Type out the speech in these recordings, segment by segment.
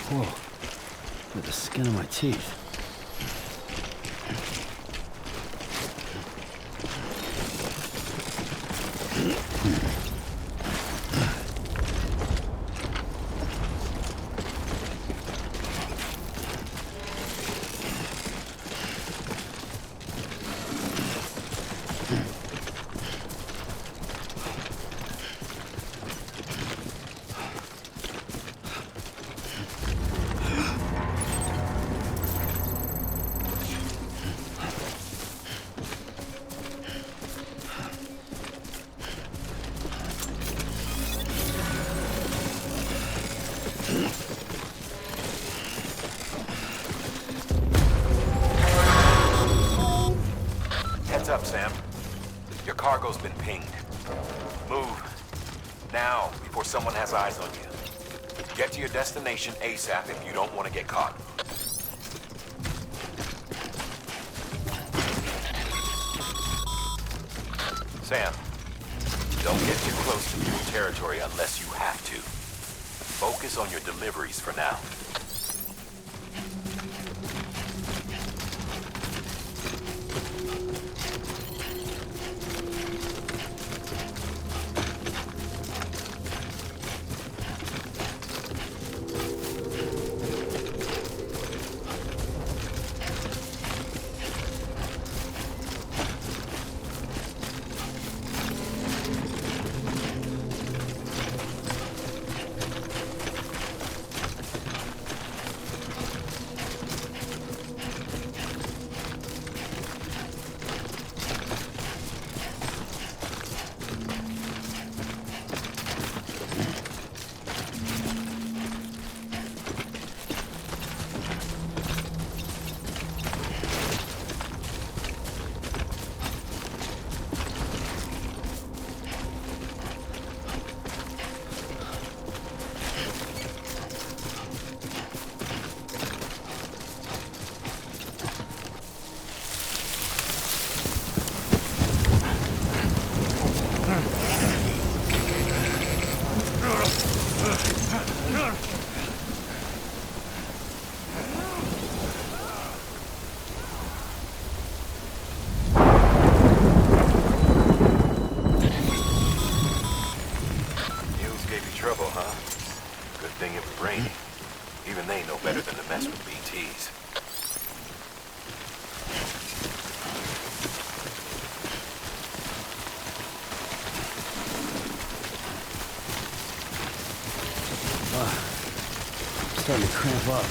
Whoa. With the skin of my teeth. Heads up, Sam. Your cargo's been pinged. Move. Now, before someone has eyes on you. Get to your destination ASAP if you don't want to get caught. Sam, don't get too close to new territory unless you have to. Focus on your deliveries for now. Trouble, huh? Good thing it was raining. Even they know better than to mess with BTs. Starting to cramp up.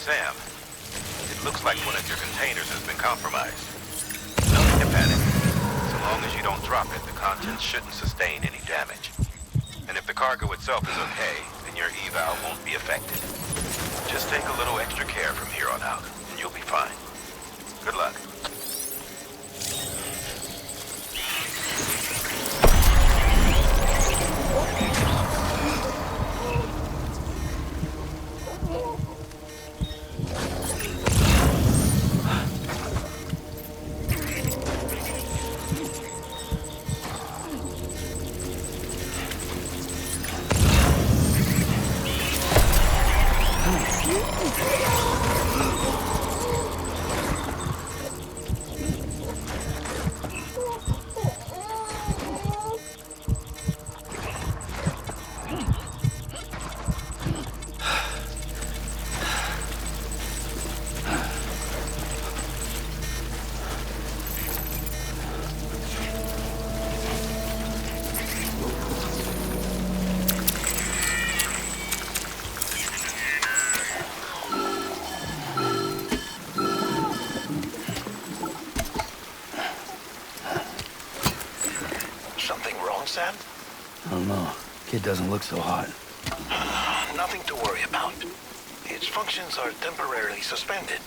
Sam, it looks like one of your containers has been compromised. Nothing to panic. So long as you don't drop it, the contents shouldn't sustain any damage. And if the cargo itself is okay, then your eval won't be affected. Just take a little extra care from here on out, and you'll be fine. Good luck. Sam? I don't know. Kid doesn't look so hot. Nothing to worry about. Its functions are temporarily suspended,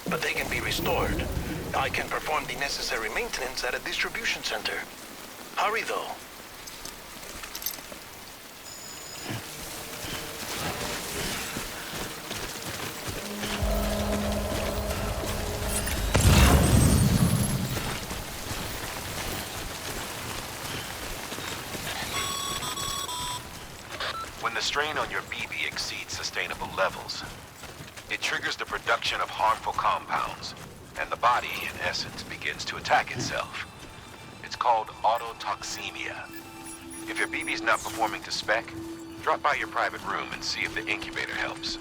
but they can be restored. I can perform the necessary maintenance at a distribution center. Hurry, though. When the strain on your BB exceeds sustainable levels, it triggers the production of harmful compounds, and the body, in essence, begins to attack itself. It's called autotoxemia. If your BB's not performing to spec, drop by your private room and see if the incubator helps.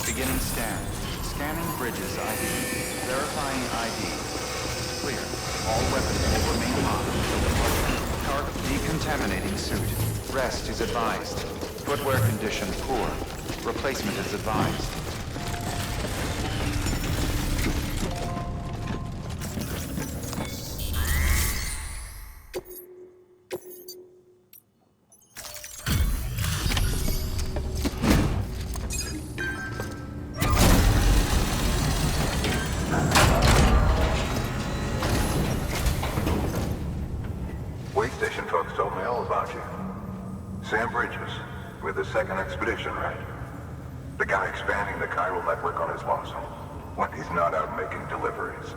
Beginning scan. Scanning bridges ID. Verifying ID. Clear. All weapons will remain hot. Cargo decontaminating suit. Rest is advised. Footwear condition poor. Replacement is advised. Station folks told me all about you. Sam Bridges, with the second expedition, right? The guy expanding the chiral network on his lonesome, when he's not out making deliveries.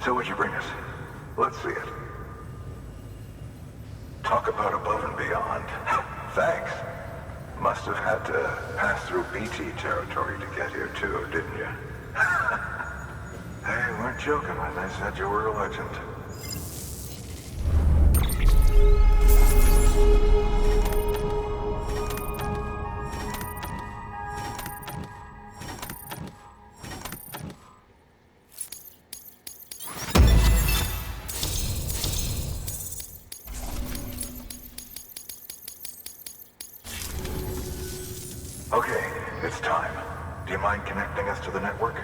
So what'd you bring us? Let's see it. Talk about above and beyond. Thanks. Must have had to pass through BT territory to get here too, didn't you? They weren't joking when they said you were a legend. Okay, it's time. Do you mind connecting us to the network?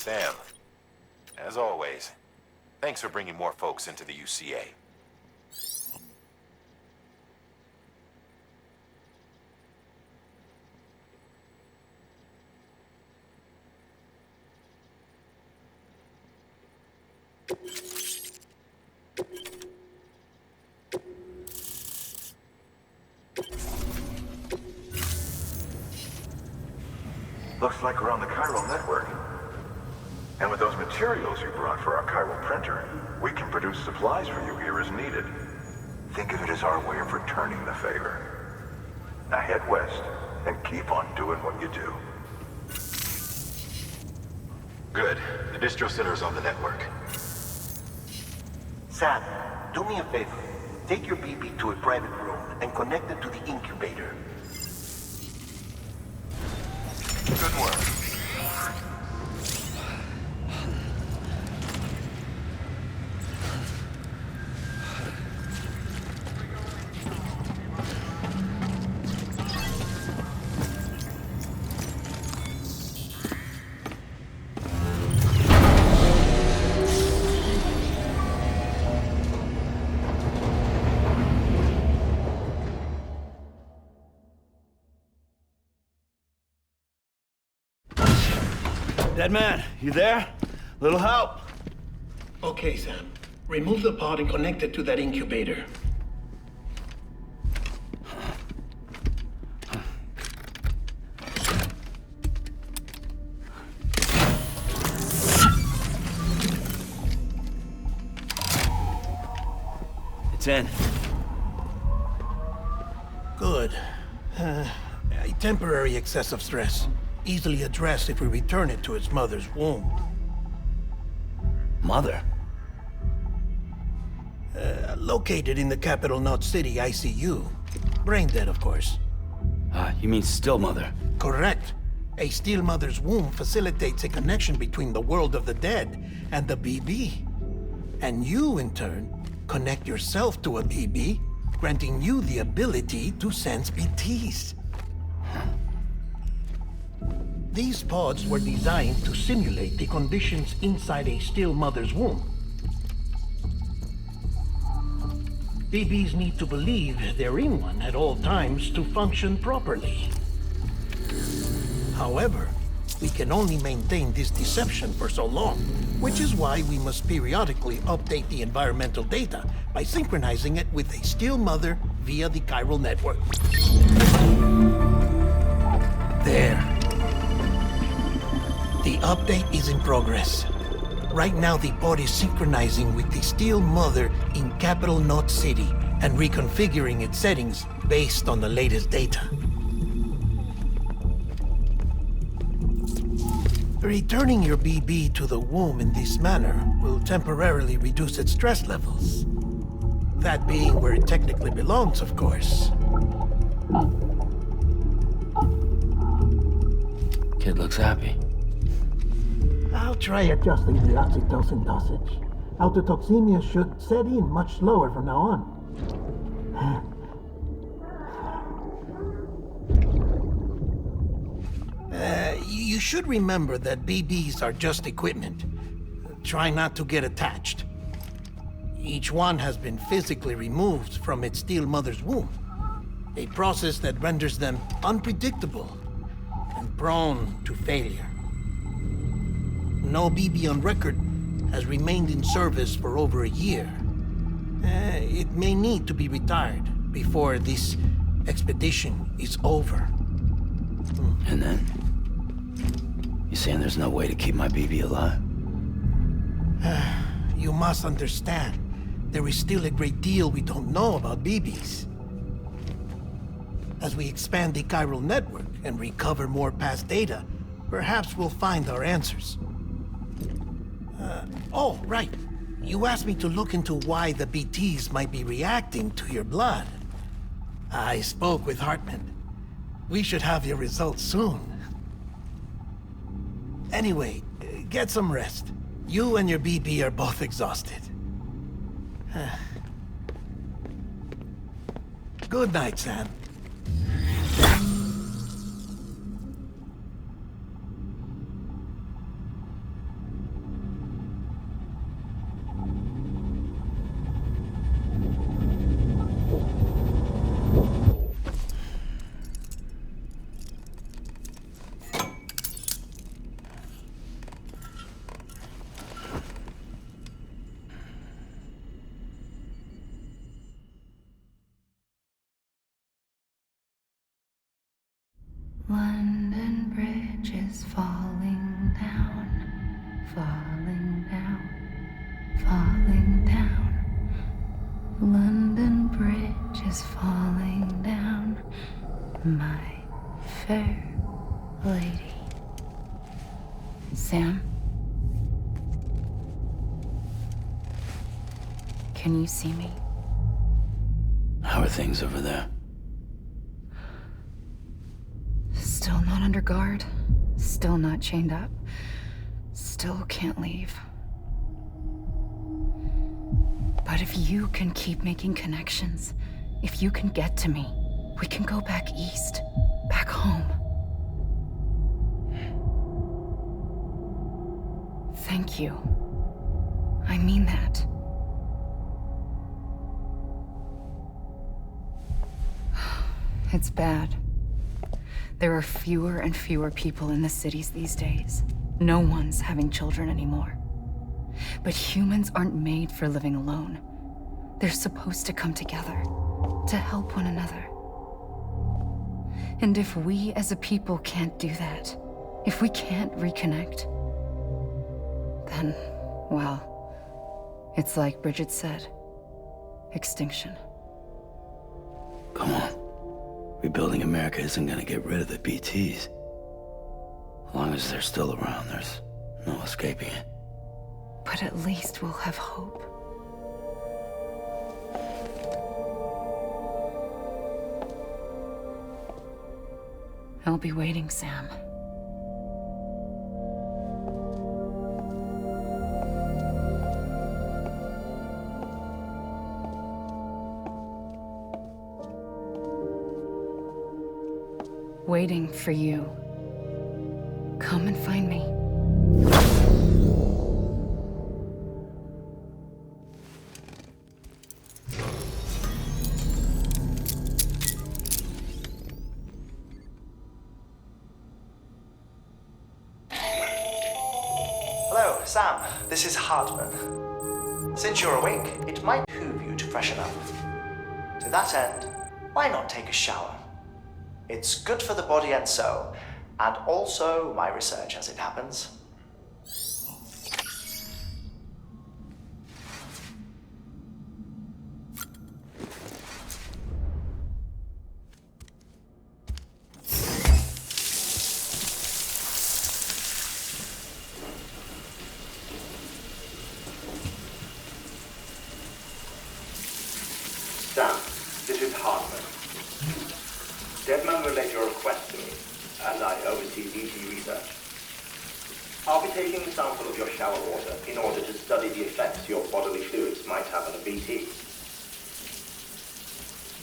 Sam, as always, thanks for bringing more folks into the UCA. Looks like we're on the chiral network. And with those materials you brought for our chiral printer, we can produce supplies for you here as needed. Think of it as our way of returning the favor. Now head west and keep on doing what you do. Good. The distro center is on the network. Sam, do me a favor. Take your BB to a private room and connect it to the incubator. Good work. Dead man, you there? Little help? Okay, Sam. Remove the pod and connect it to that incubator. It's in. Good. A temporary excess of stress. Easily addressed if we return it to its mother's womb. Mother? Located in the capital Knot City ICU. Brain dead, of course. You mean still mother? Correct. A still mother's womb facilitates a connection between the world of the dead and the BB. And you, in turn, connect yourself to a BB, granting you the ability to sense BTs. These pods were designed to simulate the conditions inside a still mother's womb. BBs need to believe they're in one at all times to function properly. However, we can only maintain this deception for so long, which is why we must periodically update the environmental data by synchronizing it with a still mother via the chiral network. There. The update is in progress. Right now, the pod is synchronizing with the Steel Mother in Capital Knot City and reconfiguring its settings based on the latest data. Returning your BB to the womb in this manner will temporarily reduce its stress levels. That being where it technically belongs, of course. Kid looks happy. I'll try adjusting the oxytocin dosage. Autotoxemia should set in much slower from now on. You should remember that BBs are just equipment. Try not to get attached. Each one has been physically removed from its steel mother's womb. A process that renders them unpredictable and prone to failure. No BB on record has remained in service for over a year. It may need to be retired before this expedition is over. And then? You saying there's no way to keep my BB alive? You must understand, there is still a great deal we don't know about BBs. As we expand the chiral network and recover more past data, perhaps we'll find our answers. Oh, right. You asked me to look into why the BTs might be reacting to your blood. I spoke with Hartman. We should have your results soon. Anyway, get some rest. You and your BB are both exhausted. Good night, Sam. lady. Sam? Can you see me? How are things over there? Still not under guard. Still not chained up. Still can't leave. But if you can keep making connections, if you can get to me, we can go back east. Back home. Thank you. I mean that. It's bad. There are fewer and fewer people in the cities these days. No one's having children anymore. But humans aren't made for living alone. They're supposed to come together, to help one another. And if we as a people can't do that, if we can't reconnect, then, well, it's like Bridget said, extinction. Come on. Rebuilding America isn't gonna get rid of the BTs. As long as they're still around, there's no escaping it. But at least we'll have hope. I'll be waiting, Sam. Waiting for you. Come and find me. Hello, Sam. This is Hartman. Since you're awake, it might behoove you to freshen up. To that end, why not take a shower? It's good for the body and soul, and also my research as it happens. Sam, this is Hartman. Deadman relayed your request to me, as I oversee DT research. I'll be taking a sample of your shower water in order to study the effects your bodily fluids might have on a BT.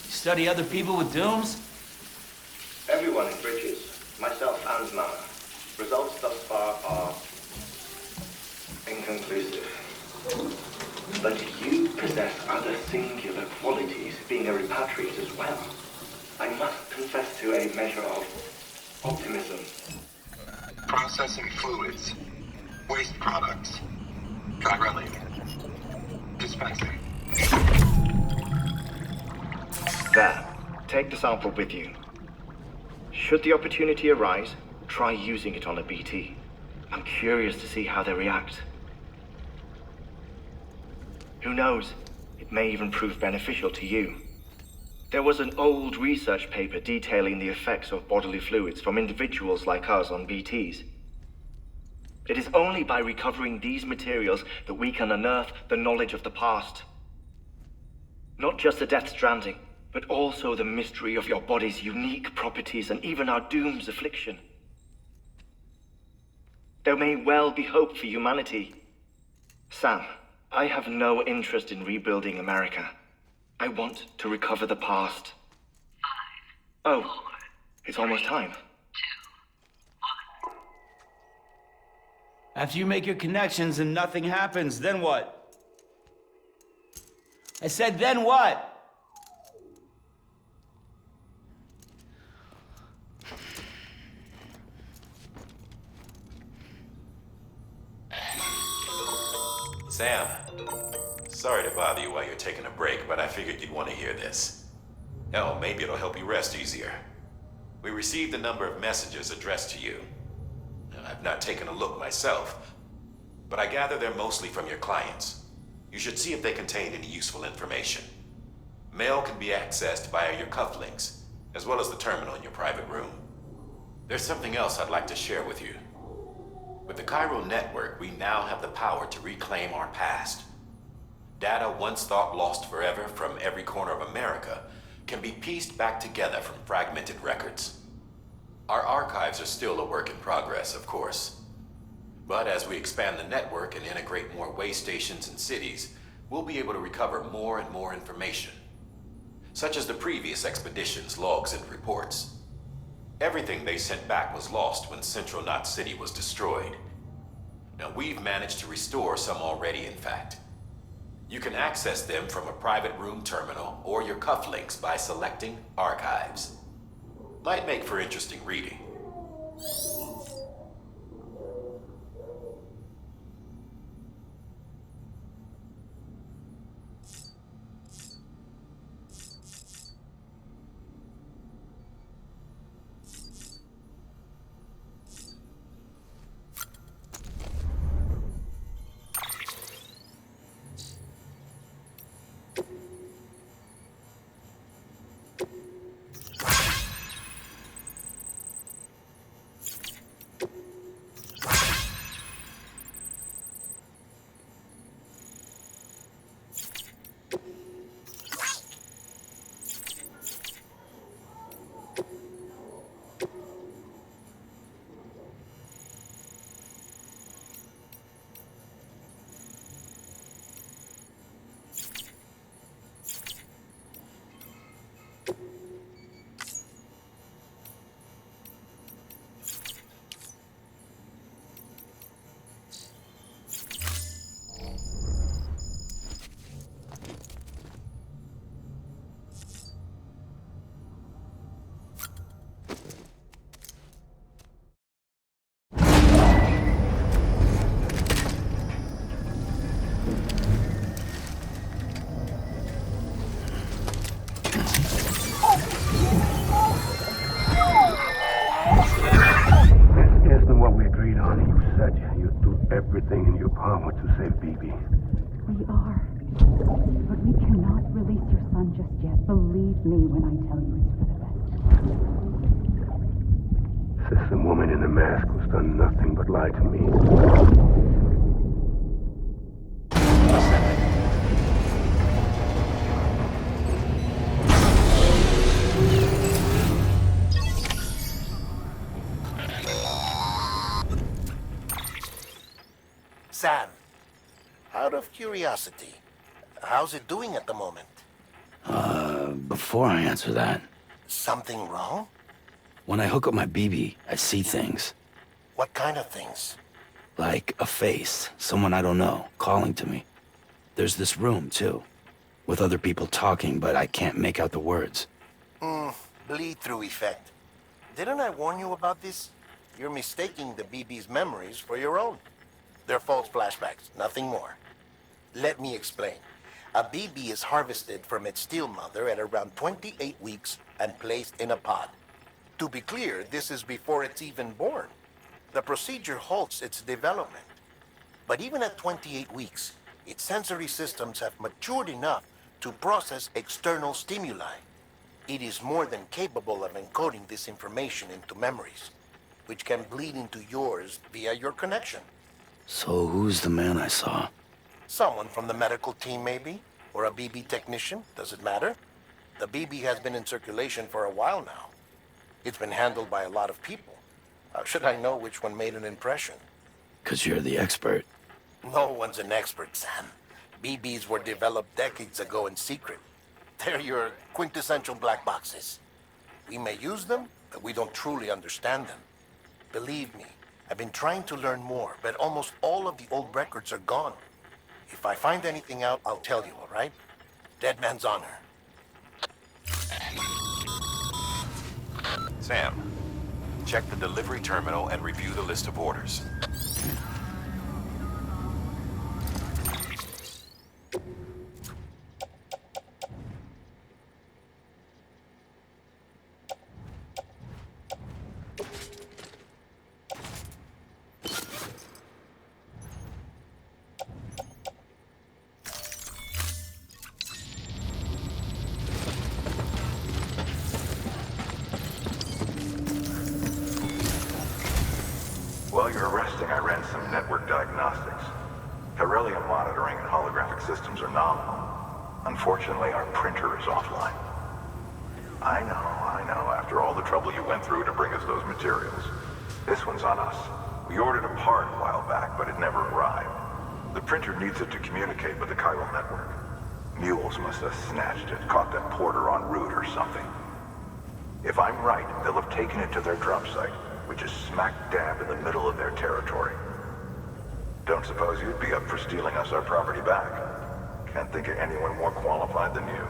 Study other people with dooms? Everyone in Bridges, myself and Mama. Results thus far are inconclusive. But you possess other singular qualities, being a repatriate as well. I must confess to a measure of optimism. Processing fluids. Waste products. Chiralium. Dispensing. There. Take the sample with you. Should the opportunity arise, try using it on a BT. I'm curious to see how they react. Who knows? It may even prove beneficial to you. There was an old research paper detailing the effects of bodily fluids from individuals like us on BTs. It is only by recovering these materials that we can unearth the knowledge of the past. Not just the Death Stranding, but also the mystery of your body's unique properties and even our doom's affliction. There may well be hope for humanity. Sam, I have no interest in rebuilding America. I want to recover the past. 5, 4, oh, it's almost time. 2, 1. After you make your connections and nothing happens, then what? I said, then what? Sam, sorry to bother you while you're taking a break, but I figured you'd want to hear this. Hell, maybe it'll help you rest easier. We received a number of messages addressed to you. I've not taken a look myself, but I gather they're mostly from your clients. You should see if they contain any useful information. Mail can be accessed via your cufflinks, as well as the terminal in your private room. There's something else I'd like to share with you. With the chiral network, we now have the power to reclaim our past. Data once thought lost forever from every corner of America can be pieced back together from fragmented records. Our archives are still a work in progress, of course. But as we expand the network and integrate more way stations and cities, we'll be able to recover more and more information, such as the previous expedition's logs and reports. Everything they sent back was lost when Central Knot City was destroyed. Now we've managed to restore some already, in fact. You can access them from a private room terminal or your cufflinks by selecting Archives. Might make for interesting reading. Everything in your power to save BB. We are. But we cannot release your son just yet. Believe me when I tell you it's for the best. System woman in the mask who's done nothing but lie to me. Sam, out of curiosity, how's it doing at the moment? Before I answer that, Something wrong? when I hook up my BB, I see things. What kind of things? Like a face, someone I don't know, calling to me. There's this room, too, with other people talking, but I can't make out the words. Bleed-through effect. Didn't I warn you about this? You're mistaking the BB's memories for your own. They're false flashbacks, nothing more. Let me explain. A BB is harvested from its steel mother at around 28 weeks and placed in a pod. To be clear, this is before it's even born. The procedure halts its development. But even at 28 weeks, its sensory systems have matured enough to process external stimuli. It is more than capable of encoding this information into memories, which can bleed into yours via your connection. So who's the man I saw? Someone from the medical team, maybe? Or a BB technician? Does it matter? The BB has been in circulation for a while now. It's been handled by a lot of people. How should I know which one made an impression? 'Cause you're the expert. No one's an expert, Sam. BBs were developed decades ago in secret. They're your quintessential black boxes. We may use them, but we don't truly understand them. Believe me, I've been trying to learn more, but almost all of the old records are gone. If I find anything out, I'll tell you, all right? Dead man's honor. Sam, check the delivery terminal and review the list of orders. While you're resting, I ran some network diagnostics. Beryllium monitoring and holographic systems are nominal. Unfortunately, our printer is offline. I know, after all the trouble you went through to bring us those materials. This one's on us. We ordered a part a while back, but it never arrived. The printer needs it to communicate with the chiral network. Mules must have snatched it, caught that porter en route or something. If I'm right, they'll have taken it to their drop site, which is smack dab in the middle of their territory. Don't suppose you'd be up for stealing us our property back? Can't think of anyone more qualified than you.